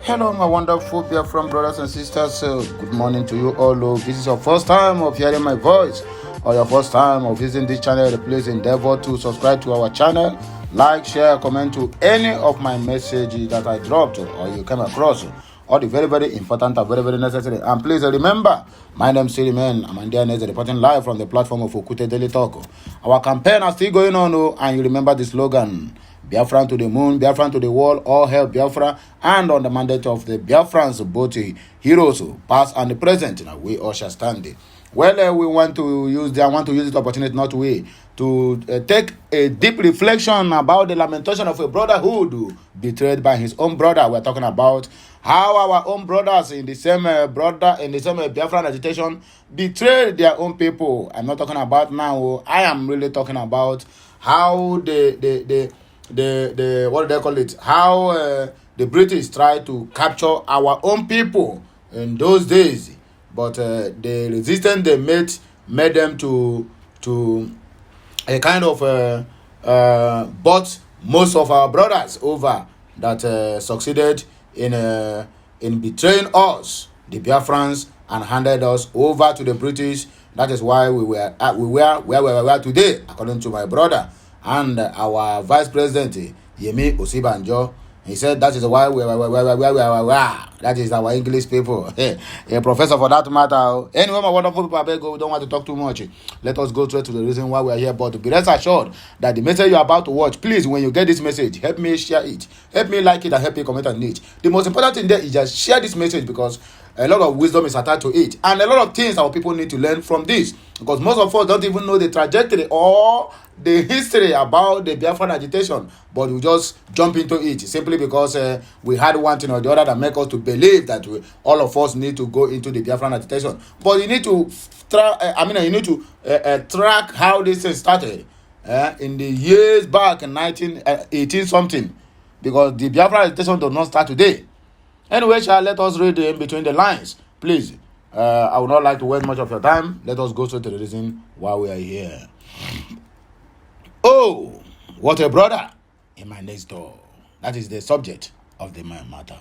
Hello, my wonderful BIAFRA brothers and sisters. Good morning to you all. This is your first time of hearing my voice or your first time of visiting this channel. Please endeavor to subscribe to our channel, like, share, comment to any of my messages that I dropped or you came across. All the very, very important and very, very necessary. And please remember, my name is Siriman. I'm Andia Neze, reporting live from the platform of Okute Daily Talk. Our campaign is still going on, and you remember the slogan: Biafran to the moon, Biafran to the world, all hail Biafra, and on the mandate of the Biafrans, both heroes, past and the present, we all shall stand. Well, I want to use this opportunity not to take a deep reflection about the lamentation of a brotherhood betrayed by his own brother. We're talking about how our own brothers in the same Biafran agitation betrayed their own people. I'm not talking about now. I am really talking about how the what do they call it? How the British tried to capture our own people in those days, but the resistance they made them to a kind of bought most of our brothers over that succeeded in betraying us, the Biafrans, and handed us over to the British. That is why we were where we were today, according to my brother and our vice president Yemi Osibanjo. He said that is why we are. That is our English people. A professor for that matter. Anyway, my wonderful people, I beg you, we don't want to talk too much. Let us go straight to the reason why we are here. But be rest assured that the message you are about to watch, please, when you get this message, help me share it. Help me like it and help me comment on it. The most important thing there is just share this message, because a lot of wisdom is attached to it, and a lot of things our people need to learn from this, because most of us don't even know the trajectory or the history about the Biafran agitation, but we just jump into it simply because we had one thing or the other that make us to believe that all of us need to go into the Biafran agitation. But you need to track how this thing started in the years back in 1918 something, because the Biafran agitation does not start today. Anyway, let us read in between the lines. Please, I would not like to waste much of your time. Let us go straight to the reason why we are here. Oh, what a brother in my next door. That is the subject of the matter.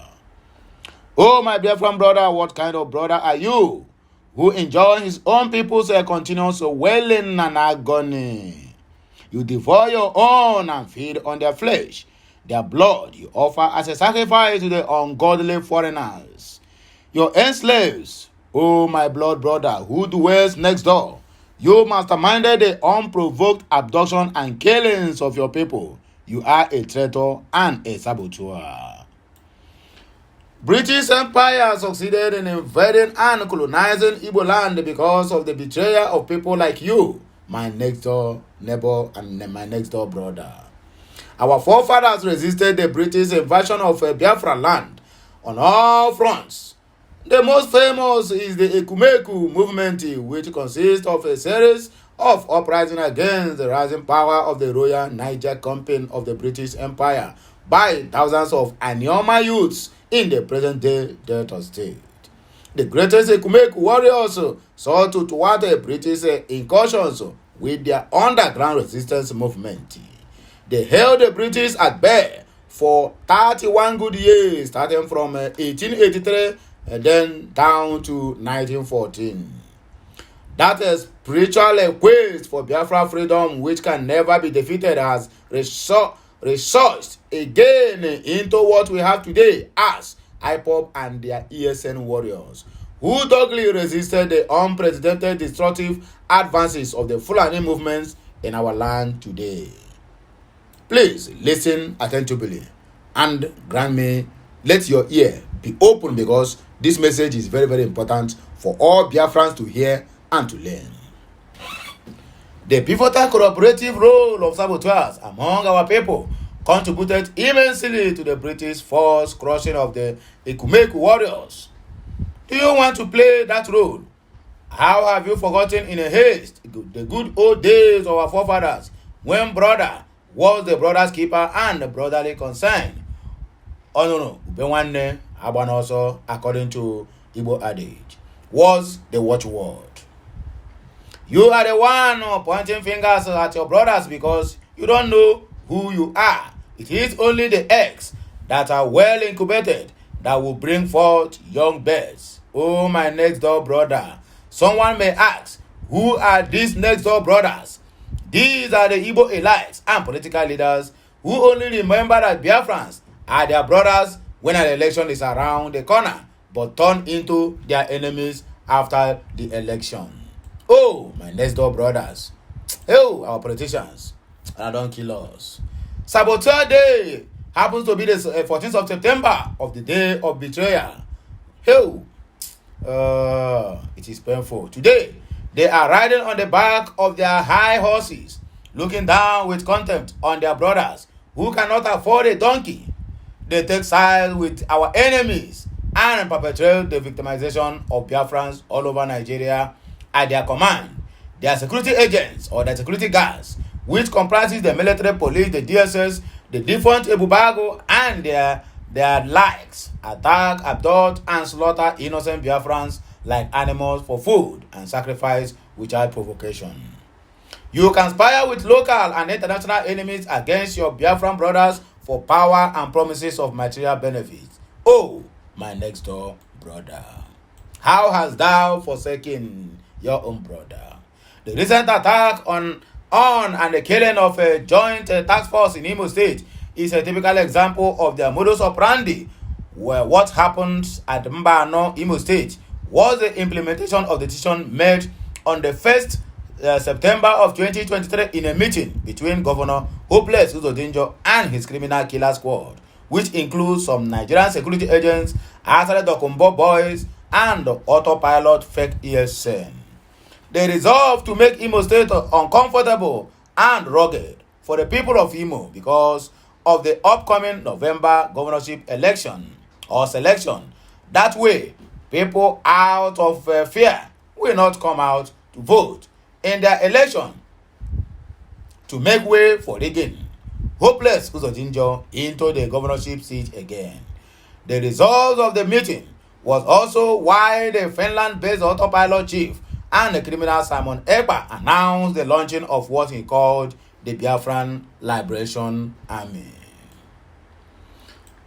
Oh, my Biafran brother, what kind of brother are you, who enjoy his own people's continuous wailing and agony? You devour your own and feed on their flesh. Their blood you offer as a sacrifice to the ungodly foreigners. Your enslaves, oh my blood brother, who dwells next door. You masterminded the unprovoked abduction and killings of your people. You are a traitor and a saboteur. British Empire succeeded in invading and colonizing Igbo land because of the betrayal of people like you, my next door neighbor and my next door brother. Our forefathers resisted the British invasion of Biafra land on all fronts. The most famous is the EKUMEKU movement, which consists of a series of uprisings against the rising power of the Royal Niger Company of the British Empire by thousands of Anioma youths in the present-day Delta State. The greatest EKUMEKU warriors sought to thwart the British incursions with their underground resistance movement. They held the British at bay for 31 good years, starting from 1883 and then down to 1914. That spiritual quest for Biafra freedom, which can never be defeated, has resourced again into what we have today as IPOB and their ESN warriors, who doggedly resisted the unprecedented destructive advances of the Fulani movements in our land today. Please listen attentively and grant me, let your ear be open, because this message is very, very important for all Biafrans to hear and to learn. The pivotal cooperative role of saboteurs among our people contributed immensely to the British force crushing of the EKUMEKU warriors. Do you want to play that role? How have you forgotten in a haste the good old days of our forefathers, when brother was the brother's keeper and the brotherly concern? Oh no, Ubewanne Abanoso, according to Igbo adage, was the watchword. You are the one pointing fingers at your brothers because you don't know who you are. It is only the eggs that are well incubated that will bring forth young birds. Oh, my next door brother. Someone may ask, who are these next door brothers? These are the Igbo elites and political leaders who only remember that Biafrans are their brothers when an election is around the corner, but turn into their enemies after the election. Oh, my next door brothers. Oh, our politicians. And don't kill us. Saboteur Day happens to be the 14th of September of the day of betrayal. Oh, it is painful. Today, they are riding on the back of their high horses, looking down with contempt on their brothers who cannot afford a donkey. They take sides with our enemies and perpetrate the victimization of Biafrans all over Nigeria at their command. Their security agents or their security guards, which comprises the military police, the DSS, the defunct Ebubago, and their likes, attack, abduct, and slaughter innocent Biafrans like animals for food and sacrifice without provocation. You conspire with local and international enemies against your Biafran brothers for power and promises of material benefits. Oh, my next door brother, how hast thou forsaken your own brother? The recent attack on and the killing of a joint task force in Imo State is a typical example of their modus operandi, where what happened at Mbano, Imo State, was the implementation of the decision made on the 1st September of 2023 in a meeting between Governor Hopeless Uzodinjo and his criminal killer squad, which includes some Nigerian security agents, Asare Dokumbo boys, and autopilot fake ESN. They resolved to make Imo State uncomfortable and rugged for the people of Imo because of the upcoming November governorship election or selection. That way, people out of fear will not come out to vote in their election to make way for rigging Hopeless Uzodinjo into the governorship seat again. The result of the meeting was also why the Finland-based autopilot chief and the criminal Simon Ekpa announced the launching of what he called the Biafran Liberation Army.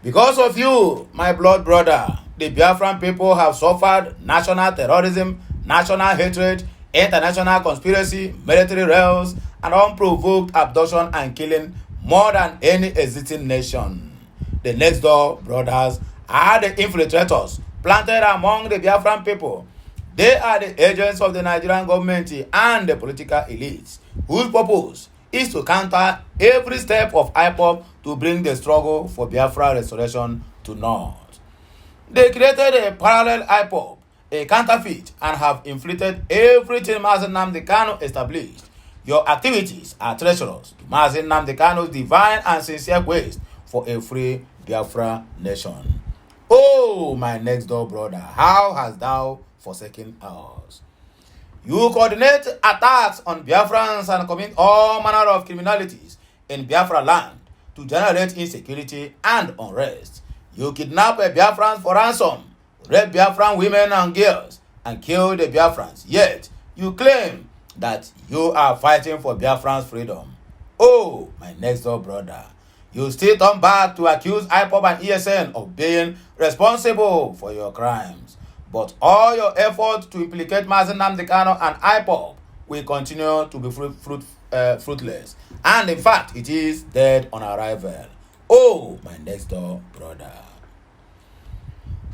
Because of you, my blood brother, the Biafran people have suffered national terrorism, national hatred, international conspiracy, military raids, and unprovoked abduction and killing more than any existing nation. The next door brothers are the infiltrators planted among the Biafran people. They are the agents of the Nigerian government and the political elites, whose purpose is to counter every step of IPOB to bring the struggle for Biafra restoration to naught. They created a parallel IPOB, a counterfeit, and have inflicted everything Mazi Nnamdi Kanu established. Your activities are treacherous to Mazi Nnamdi Kanu's divine and sincere quest for a free Biafra nation. Oh, my next door brother, how hast thou forsaken us? You coordinate attacks on Biafrans and commit all manner of criminalities in Biafra land to generate insecurity and unrest. You kidnap Biafrans for ransom, rape Biafran women and girls, and kill the Biafrans. Yet, you claim that you are fighting for Biafran's freedom. Oh, my next door brother, you still turn back to accuse IPOB and ESN of being responsible for your crimes. But all your efforts to implicate Mazi Nnamdi Kanu and IPOB will continue to be fruitless. And in fact, it is dead on arrival. Oh, my next door brother.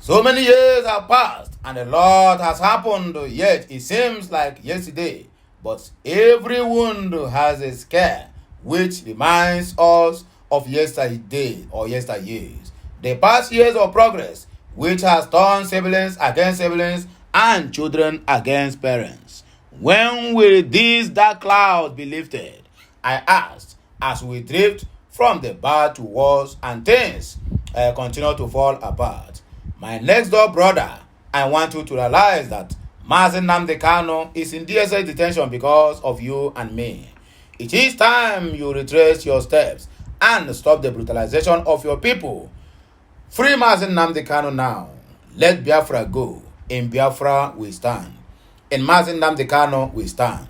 So many years have passed and a lot has happened, yet it seems like yesterday. But every wound has a scare which reminds us of yesterday or yesteryears. The past years of progress which has turned siblings against siblings and children against parents. When will these dark clouds be lifted? I asked, as we drift from the bad to worse and things continue to fall apart. My next door brother, I want you to realize that Mazi Nnamdi Kanu is in DSS detention because of you and me. It is time you retrace your steps and stop the brutalization of your people. Free Mazi Nnamdi Kanu now. Let Biafra go. In Biafra we stand. In Mazi Nnamdi Kanu we stand.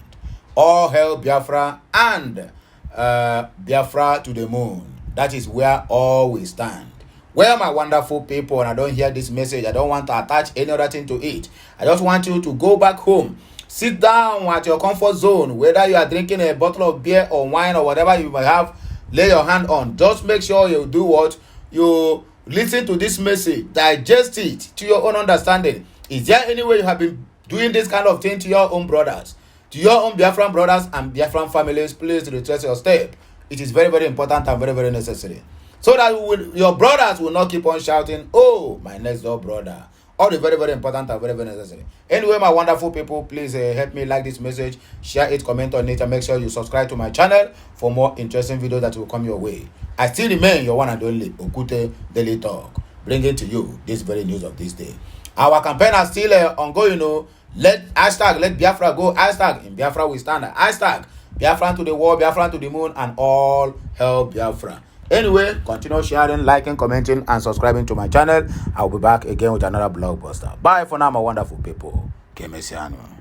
All hail Biafra and Biafra to the moon. That is where all we stand. Well, my wonderful people, and I don't hear this message, I don't want to attach any other thing to it. I just want you to go back home, sit down at your comfort zone, whether you are drinking a bottle of beer or wine or whatever you might have, lay your hand on. Just make sure you do what? You listen to this message, digest it to your own understanding. Is there any way you have been doing this kind of thing to your own brothers, to your own Biafran brothers and Biafran families? Please retrace your step. It is very, very important and very, very necessary. So that your brothers will not keep on shouting, oh, my next door brother. All the very, very important and very, very necessary. Anyway, my wonderful people, please help me like this message, share it, comment on it, and make sure you subscribe to my channel for more interesting videos that will come your way. I still remain your one and only Okute Daily Talk, bringing to you this very news of this day. Our campaign is still ongoing. Let Biafra go. Hashtag in Biafra we stand. Hashtag Biafra to the world, Biafra to the moon, and all help Biafra. Anyway, continue sharing, liking, commenting, and subscribing to my channel. I'll be back again with another blockbuster. Bye for now, my wonderful people. Kemesiano.